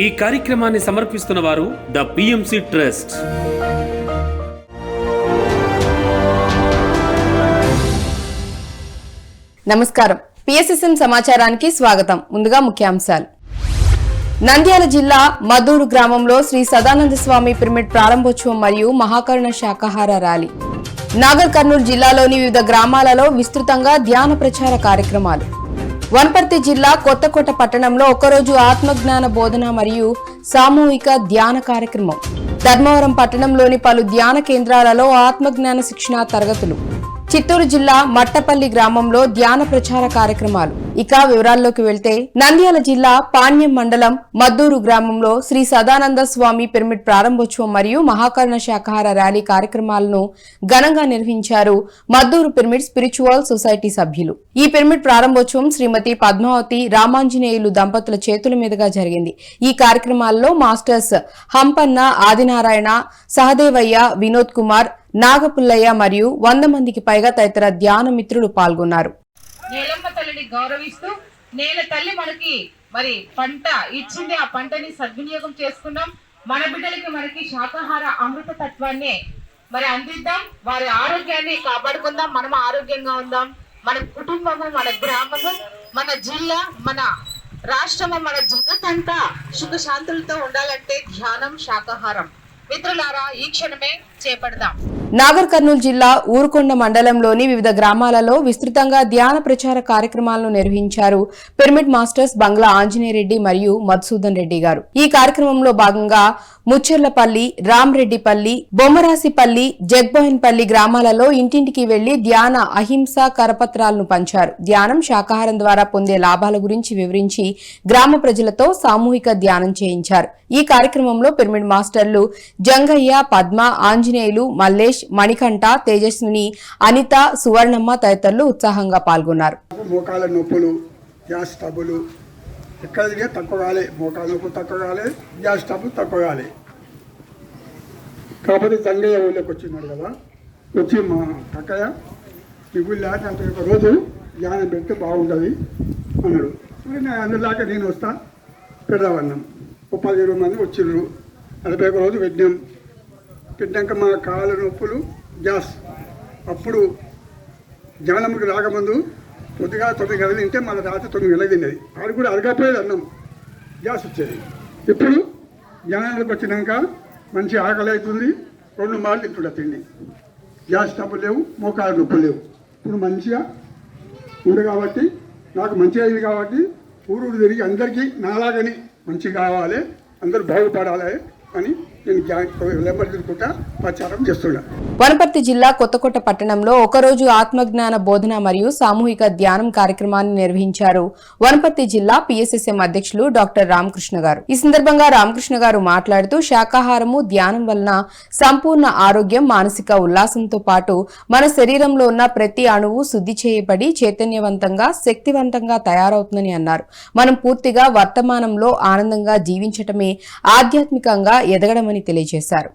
ఈ కార్యక్రమాన్ని సమర్పిస్తున్న వారు ద పిఎంసి ట్రస్ట్. నమస్కారం. పిఎస్ఎస్ఎం సమాచారానికి స్వాగతం. ముందుగా ముఖ్యాంశాలు. నంద్యాల జిల్లా మద్దూరు గ్రామంలో శ్రీ సదానంద స్వామి పిరమిడ్ ప్రారంభోత్సవం మరియు మహాకరుణ శాకాహార ర్యాలీ. నాగర్ కర్నూలు జిల్లాలోని వివిధ గ్రామాలలో విస్తృతంగా ధ్యాన ప్రచార కార్యక్రమాలు. వనపర్తి జిల్లా కొత్తకోట పట్టణంలో ఒకరోజు ఆత్మజ్ఞాన బోధన మరియు సామూహిక ధ్యాన కార్యక్రమం. ధర్మవరం పట్టణంలోని పలు ధ్యాన కేంద్రాలలో ఆత్మజ్ఞాన శిక్షణా తరగతులు. చిత్తూరు జిల్లా మట్టపల్లి గ్రామంలో ధ్యాన ప్రచార కార్యక్రమాలు. ఇక వివరాల్లోకి వెళ్తే నంద్యాల జిల్లా పాణ్యం మండలం మద్దూరు గ్రామంలో శ్రీ సదానంద స్వామి పిరమిడ్ ప్రారంభోత్సవం మరియు మహాకరుణ శాకాహార ర్యాలీ కార్యక్రమాలను ఘనంగా నిర్వహించారు మద్దూరు పిరమిడ్ స్పిరిచువల్ సొసైటీ సభ్యులు. ఈ పిరమిడ్ ప్రారంభోత్సవం శ్రీమతి పద్మావతి రామాంజనేయులు దంపతుల చేతుల మీదుగా జరిగింది. ఈ కార్యక్రమాల్లో మాస్టర్స్ హంపన్న, ఆదినారాయణ, సహదేవయ్య, వినోద్ కుమార్, నాగపుల్లయ్య మరియు 100 మందికి పైగా తదితర ధ్యాన మిత్రులు పాల్గొన్నారు. నేలమ్మ తల్లిని గౌరవిస్తూ నేల తల్లి మనకి పంట ఇచ్చింది, ఆ పంటని సద్వినియోగం చేసుకుందాం. మన బిడ్డలకి మనకి శాకాహార అమృత తత్వాన్ని అందిద్దాం. వారి ఆరోగ్యాన్ని కాపాడుకుందాం. మనం ఆరోగ్యంగా ఉందాం. మన కుటుంబము, మన గ్రామము, మన జిల్లా, మన రాష్ట్రము, మన జగత్ అంతా సుఖశాంతులతో ఉండాలంటే ధ్యానం, శాకాహారం. మిత్రులారా, ఈ క్షణమే చేపడదాం. నాగర్ కర్నూలు జిల్లా ఊరుకొండ మండలంలోని వివిధ గ్రామాలలో విస్తృతంగా ధ్యాన ప్రచార కార్యక్రమాలను నిర్వహించారు పిరమిడ్ మాస్టర్స్ బంగ్లా ఆంజనేయరెడ్డి మరియు మధుసూదన్ రెడ్డి గారు. ఈ కార్యక్రమంలో భాగంగా ముచ్చెర్లపల్లి, రామరెడ్డిపల్లి, బొమ్మరాసిపల్లి, జగ్బోయిన్పల్లి గ్రామాలలో ఇంటింటికి వెళ్లి ధ్యాన, అహింస కరపత్రాలను పంచారు. ధ్యానం, శాకాహారం ద్వారా పొందే లాభాల గురించి వివరించి గ్రామ ప్రజలతో సామూహిక ధ్యానం చేయించారు. ఈ కార్యక్రమంలో పిరమిడ్ మాస్టర్లు జంగయ్య, పద్మ, ఆంజనేయులు, మల్లేష్, మణికంఠ, తేజస్విని, అనిత, సువర్ణమ్మ తదితరులు ఉత్సాహంగా పాల్గొన్నారు. మోకాల నొప్పులు, గ్యాస్ ట్రబుల్ ఎక్కడ తక్కువ కాలే, మోకాల నొప్పులు తక్కువ కాలే, గ్యాస్ ట్రబుల్ తక్కువ కాలే. కాకపోతే జంగయ్య ఊళ్ళోకి వచ్చినాడు కదా, వచ్చి మా కక్కయ్య ఈ ఊళ్ళో అంటే ఒక రోజు ధ్యానం పెడితే బాగుంటుంది అన్నాడు. అందులాగా నేను వస్తా పెడదామన్నాం. 10-20 మంది వచ్చిండ్రు. 41 రోజు పెట్టాక మా కాళ్ళ నొప్పులు, గ్యాస్ అప్పుడు జ్ఞానంకి రాకముందు కొద్దిగా 9 గంటలు తింటే మన రాత్రి 9 గంటలకు తినేది. ఆడు కూడా అరగపోయేది అన్నం, గ్యాస్ వచ్చేది. ఇప్పుడు జ్ఞానానికి వచ్చినాక మంచి ఆకలి అవుతుంది, 2 మార్లు తింటుండ తిండి, గ్యాస్ ట్రబుల్ లేవు, మోకాళ్ళ నొప్పులు లేవు. ఇప్పుడు మంచిగా ఉంది కాబట్టి, నాకు మంచిగా అయింది కాబట్టి ఊరు తిరిగి అందరికీ నాలాగని మంచి కావాలి, అందరూ బాగుపడాలి అని వనపర్తి జిల్లా కొత్తకోట పట్టణంలో ఒకరోజు ఆత్మజ్ఞాన బోధన మరియు సామూహిక ధ్యానం కార్యక్రమాన్ని నిర్వహించారు వనపర్తి జిల్లా పిఎస్ఎస్ఎం అధ్యక్షులు డాక్టర్ రామకృష్ణ గారు. ఈ సందర్భంగా రామకృష్ణ గారు మాట్లాడుతూ శాకాహారము, ధ్యానం వలన సంపూర్ణ ఆరోగ్యం, మానసిక ఉల్లాసంతో పాటు మన శరీరంలో ఉన్న ప్రతి అణువు శుద్ధి చేయబడి చైతన్యవంతంగా, శక్తివంతంగా తయారవుతుందని అన్నారు. మనం పూర్తిగా వర్తమానంలో ఆనందంగా జీవించటమే ఆధ్యాత్మికంగా ఎదగడమని తెలియజేశారు.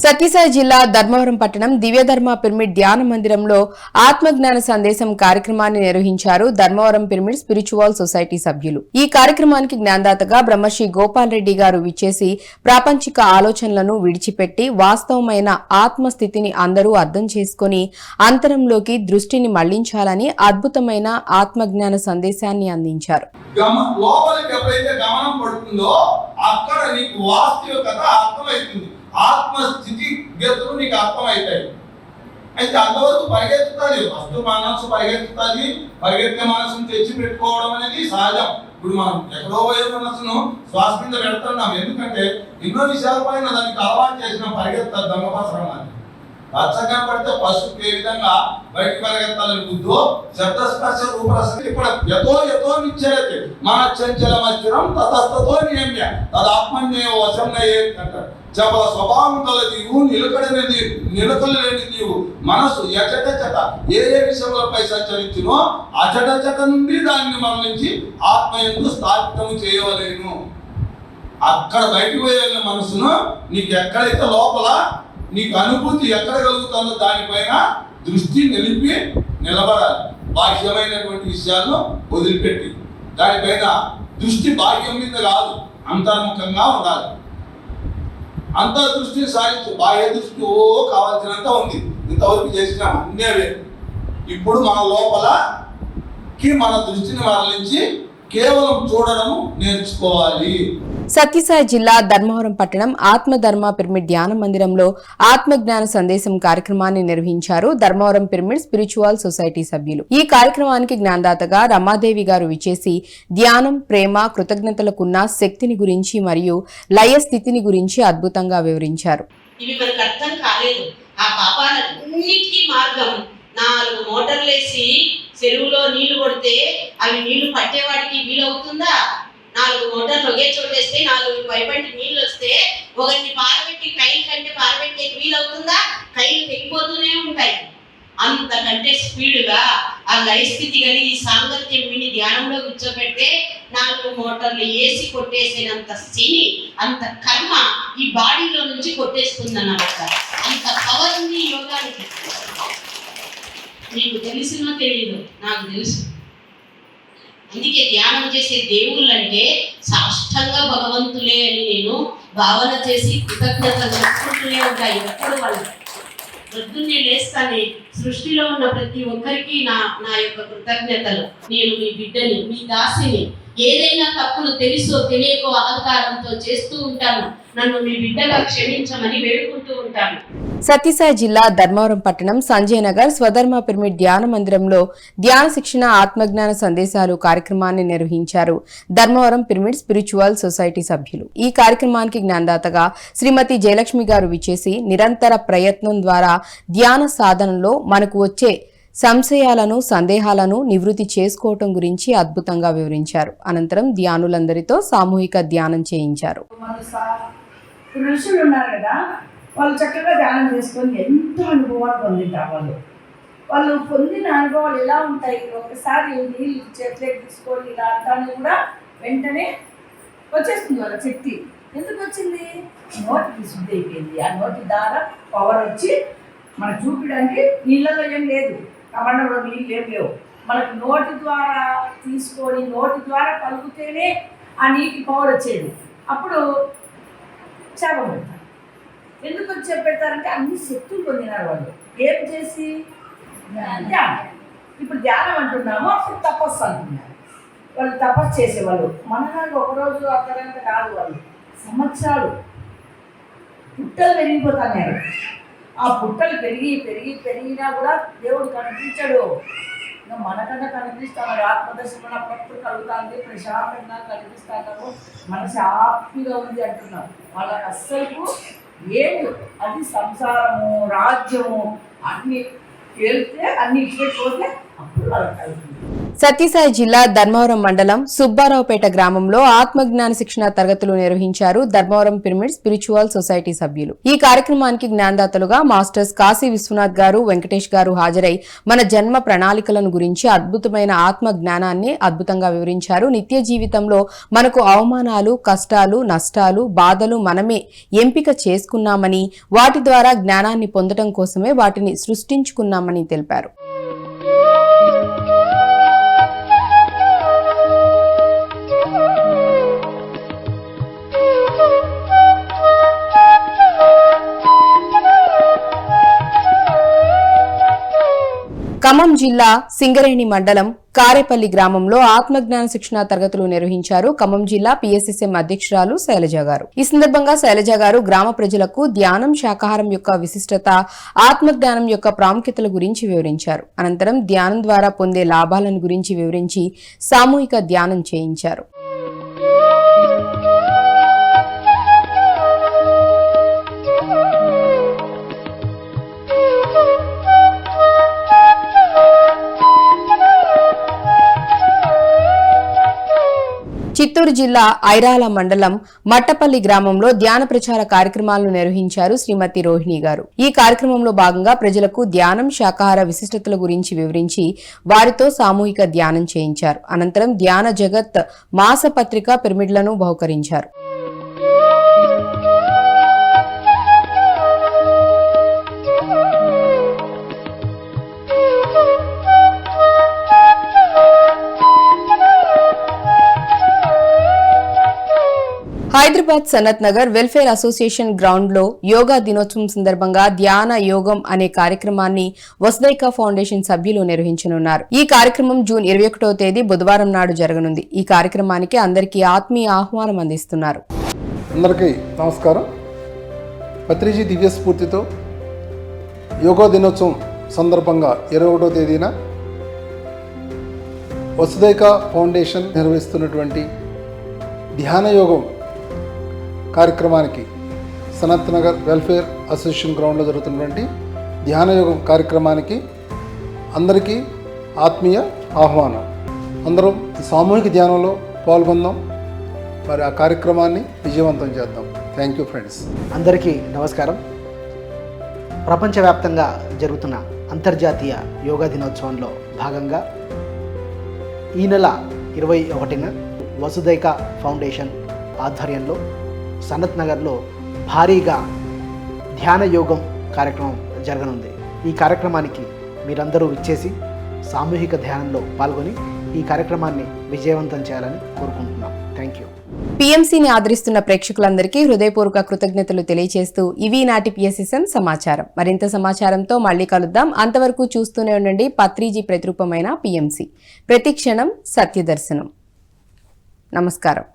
సత్యసాయి జిల్లా ధర్మవరం పట్టణం దివ్యధర్మ పిరమిడ్ ధ్యాన మందిరంలో ఆత్మజ్ఞాన సందేశం కార్యక్రమాన్ని నిర్వహించారు ధర్మవరం పిరమిడ్ స్పిరిచువల్ సొసైటీ సభ్యులు. ఈ కార్యక్రమానికి జ్ఞానదాతగా బ్రహ్మశ్రీ గోపాల్ రెడ్డి గారు విచ్చేసి ప్రాపంచిక ఆలోచనలను విడిచిపెట్టి వాస్తవమైన ఆత్మస్థితిని అందరూ అర్థం చేసుకుని అంతరంలోకి దృష్టిని మళ్లించాలని అద్భుతమైన ఆత్మజ్ఞాన సందేశాన్ని అందించారు. ఆత్మస్థితి గతులు నీకు అర్థమవుతాయి. అయితే అంతవరకు పరిగెత్తుతుంది, ఫస్ట్ మనసు పరిగెత్తుతుంది. పరిగెత్తే మనసును తెచ్చి పెట్టుకోవడం అనేది సహజం. ఇప్పుడు మనం ఎక్కడో పోయే మనసును శ్వాస మీద పెడుతున్నాం. ఎందుకంటే ఎన్నో విషయాల పైన దానికి అలవాటు చేసిన పరిగెత్తారు దొంగపసరం అని. పచ్చగా పడితే పసుపు ఏ విధంగా బయటకు పరిగెత్తాలని బుద్ధో శబ్దస్పర్శ రూపరస ఇప్పుడు యతో యతో నిశ్చయతే మన చంచల మధ్యరం తతస్తతో నియమ్య తదాత్మన్యో వశం అంటారు. చపల స్వభావం గల నీవు, నిలకడలేని నీవు, మనసు ఎచట ఏ విషయములపై సంచరించునో అచట నుండి దానిని మరలించి ఆత్మయందు స్థాపితము చేయవలేను. అక్కడ బయటకు పోయే మనసును నీకు ఎక్కడైతే లోపల నీకు అనుభూతి ఎక్కడ కలుగుతుందో దానిపైన దృష్టి నిలబడాలి. బాహ్యమైనటువంటి విషయాలను వదిలిపెట్టి దానిపైన దృష్టి బాహ్యం మీద కాదు, అంతర్ముఖంగా ఉండాలి. అంతర్దృష్టిని సాధించు. బాహ్య దృష్టి కావాల్సినంత ఉంది, ఇంతవరకు చేసినాం అన్నీ అవే. ఇప్పుడు మన లోపలకి మన దృష్టిని మరలించి కేవలం చూడడం నేర్చుకోవాలి. సత్యసాయి జిల్లా ధర్మవరం పట్టణం ఆత్మధర్మ పిరమిడ్ ధ్యాన మందిరంలో ఆత్మజ్ఞాన సందేశం కార్యక్రమాన్ని నిర్వహించారు ధర్మవరం పిరమిడ్ స్పిరిచువల్ సొసైటీ సభ్యులు. ఈ కార్యక్రమానికి జ్ఞానదాతగా రమాదేవి గారు విచ్చేసి ధ్యానం, ప్రేమ, కృతజ్ఞతలకున్న శక్తిని గురించి మరియు లయ స్థితిని గురించి అద్భుతంగా వివరించారు. ఇవి మనకు అర్థం కాలేదు. ఆ పాపాలన్నిటికీ మార్గం 4 మోటార్లేసి చెరువులో నీళ్లు కొడితే అవి నీళ్లు పట్టేవాడికి వీలవుతుందా? 4 మోటార్లు ఒకే చోటేస్తే 4 పైపంటి నీళ్ళు వస్తే ఒకరిని పారబెట్టి కైలు కంటే పారబెట్టే వీలవుతుందా? కైలు తెగిపోతూనే ఉంటాయి. అంతకంటే స్పీడ్గా ఆ లయస్థితి కలిగి సాంగత్యం విని ధ్యానంలో కూర్చోబెడితే 4 మోటార్లు వేసి కొట్టేసినంత శని, అంత కర్మ ఈ బాడీలో నుంచి కొట్టేస్తుందన్నమాట. అంత పవర్ ఉంది యోగానికి. నీకు తెలిసినో తెలియదు, నాకు తెలుసు. అందుకే ధ్యానం చేసే దేవుళ్ళంటే సాష్టంగా భగవంతులే అని నేను భావన చేసి కృతజ్ఞతలు చెప్పుకుంటూనే ఉంటాయి. ఎప్పుడు వాళ్ళు పొద్దున్నే లేస్తానే సృష్టిలో ఉన్న ప్రతి ఒక్కరికి నా యొక్క కృతజ్ఞతలు. నేను మీ బిడ్డని, మీ దాసిని. ఏదైనా తప్పులు తెలుసో తెలియకో అహంకారంతో చేస్తూ ఉంటాను. నన్ను మీ బిడ్డగా క్షమించమని వేడుకుంటూ ఉంటాను. సత్యసాయి జిల్లా ధర్మవరం పట్టణం సంజయ్ నగర్ స్వధర్మ పిరమిడ్ ధ్యాన మందిరంలో ధ్యాన శిక్షణ, ఆత్మజ్ఞాన సందేశాలు కార్యక్రమాన్ని నిర్వహించారు ధర్మవరం పిరమిడ్ స్పిరిచువల్ సొసైటీ సభ్యులు. ఈ కార్యక్రమానికి జ్ఞానదాతగా శ్రీమతి జయలక్ష్మి గారు విచ్చేసి నిరంతర ప్రయత్నం ద్వారా ధ్యాన సాధనలో మనకు వచ్చే సంశయాలను, సందేహాలను నివృత్తి చేసుకోవటం గురించి అద్భుతంగా వివరించారు. అనంతరం ధ్యానులందరితో సామూహిక ధ్యానం చేయించారు. ఋషులు ఉన్నారు కదా, వాళ్ళు చక్కగా ధ్యానం చేసుకొని ఎంతో అనుభవాలు పొందింటారు. వాళ్ళు పొందిన అనుభవాలు ఎలా ఉంటాయి? ఒకసారి నీళ్ళు చేతిలోకి తీసుకొని ఇలా అంటాను కూడా వెంటనే వచ్చేస్తుంది వాళ్ళ శక్తి. ఎందుకు వచ్చింది? నోటికి శుద్ధి అయిపోయింది. ఆ నోటి ద్వారా పవర్ వచ్చి మనకు చూపించడానికి నీళ్ళలో ఏం లేదు, కమండంలో నీళ్ళు ఏం లేవు. మనకు నోటి ద్వారా తీసుకొని నోటి ద్వారా పలుకుతేనే ఆ నీటి పవర్ వచ్చేది. అప్పుడు చేప పెడతారు. ఎందుకు వచ్చి పెడతారంటే అన్ని శక్తులు పొందినారు వాళ్ళు. ఏం చేసి? ధ్యానం. ఇప్పుడు ధ్యానం అంటున్నాము, అప్పుడు తపస్సు అంటున్నారు. వాళ్ళు తపస్సు చేసేవాళ్ళు. మనలాగా ఒకరోజు అక్కడంత కాదు, వాళ్ళు సంవత్సరాలు పుట్టలు పెరిగిపోతున్నారు. ఆ పుట్టలు పెరిగినా కూడా దేవుడు కనిపించడు. ఇంకా మనకన్నా కనిపిస్తాడు. ఆత్మదర్శనం అప్పుడప్పుడు కలుగుతుంది, ప్రశాంతంగా కనిపిస్తాము, మనసు హ్యాపీగా ఉంది అంటున్నాం. వాళ్ళకి అస్సలు ఏడు అది సంసారము, రాజ్యము అన్ని వెళ్తే అన్ని ఇచ్చిపోతే అప్పుడు వాళ్ళకి కలుగుతుంది. సత్యసాయి జిల్లా ధర్మవరం మండలం సుబ్బారావుపేట గ్రామంలో ఆత్మజ్ఞాన శిక్షణ తరగతులు నిర్వహించారు ధర్మవరం పిరమిడ్ స్పిరిచువల్ సొసైటీ సభ్యులు. ఈ కార్యక్రమానికి జ్ఞానదాతలుగా మాస్టర్స్ కాశీ విశ్వనాథ్ గారు, వెంకటేష్ గారు హాజరై మన జన్మ ప్రణాళికలను గురించి అద్భుతమైన ఆత్మ జ్ఞానాన్ని అద్భుతంగా వివరించారు. నిత్య జీవితంలో మనకు అవమానాలు, కష్టాలు, నష్టాలు, బాధలు మనమే ఎంపిక చేసుకున్నామని, వాటి ద్వారా జ్ఞానాన్ని పొందడం కోసమే వాటిని సృష్టించుకున్నామని తెలిపారు. ఖమ్మం జిల్లా సింగరేణి మండలం కారేపల్లి గ్రామంలో ఆత్మజ్ఞాన శిక్షణ తరగతులు నిర్వహించారు ఖమ్మం జిల్లా PSSM అధ్యక్షురాలు శైలజ గారు. ఈ సందర్భంగా శైలజ గారు గ్రామ ప్రజలకు ధ్యానం, శాకాహారం యొక్క విశిష్టత, ఆత్మజ్ఞానం యొక్క ప్రాముఖ్యతల గురించి వివరించారు. అనంతరం ధ్యానం ద్వారా పొందే లాభాలను గురించి వివరించి సామూహిక ధ్యానం చేయించారు. చిత్తూరు చిత్తూరు జిల్లా ఐరాల మండలం మట్టపల్లి గ్రామంలో ధ్యాన ప్రచార కార్యక్రమాలను నిర్వహించారు శ్రీమతి రోహిణి గారు. ఈ కార్యక్రమంలో భాగంగా ప్రజలకు ధ్యానం, శాకాహార విశిష్టతల గురించి వివరించి వారితో సామూహిక ధ్యానం చేయించారు. అనంతరం ధ్యాన జగత్ మాసపత్రిక పిరమిడ్లను బహుకరించారు. Hyderabad Sanath Nagar welfare association ground లో యోగా దినోత్సవం సందర్భంగా ధ్యాన యోగం అనే కార్యక్రమాన్ని వసుదైక ఫౌండేషన్ సభ్యులు నిర్వహించనున్నారు. ఈ కార్యక్రమం జూన్ 21వ తేదీ బుధవారం నాడు జరగనుంది. ఈ కార్యక్రమానికి అందరికీ ఆత్మీయ ఆహ్వానం అందిస్తున్నారు. అందరికీ నమస్కారం. పత్రిజీ దివ్య స్ఫూర్తితో యోగా దినోత్సవం సందర్భంగా 21వ తేదీన వసుదైక ఫౌండేషన్ నిర్వహిస్తున్నటువంటి ధ్యాన యోగం కార్యక్రమానికి సనత్ నగర్ వెల్ఫేర్ అసోసియేషన్ గ్రౌండ్లో జరుగుతున్నటువంటి ధ్యానయోగం కార్యక్రమానికి అందరికీ ఆత్మీయ ఆహ్వానం. అందరం సామూహిక ధ్యానంలో పాల్గొందాం. మరి ఆ కార్యక్రమాన్ని విజయవంతం చేద్దాం. Thank you friends. అందరికీ నమస్కారం. ప్రపంచవ్యాప్తంగా జరుగుతున్న అంతర్జాతీయ యోగా దినోత్సవంలో భాగంగా ఈ నెల 21న వసుదైక ఫౌండేషన్ ఆధ్వర్యంలో సనత్ నగర్లో భారీగా ధ్యాన యోగం కార్యక్రమం జరగనుంది. ఈ కార్యక్రమానికి మీరందరూ ఇచ్చేసి సామూహిక ధ్యానంలో పాల్గొని ఈ కార్యక్రమాన్ని విజయవంతం చేయాలని కోరుకుంటున్నాం. Thank you. పీఎంసీని ఆదరిస్తున్న ప్రేక్షకులందరికీ హృదయపూర్వక కృతజ్ఞతలు తెలియజేస్తూ ఇవి నాటి పిఎస్ఎస్ఎం సమాచారం. మరింత సమాచారంతో మళ్ళీ కలుద్దాం. అంతవరకు చూస్తూనే ఉండండి పత్రిజీ ప్రతిరూపమైన పీఎంసీ. ప్రతి క్షణం సత్యదర్శనం. నమస్కారం.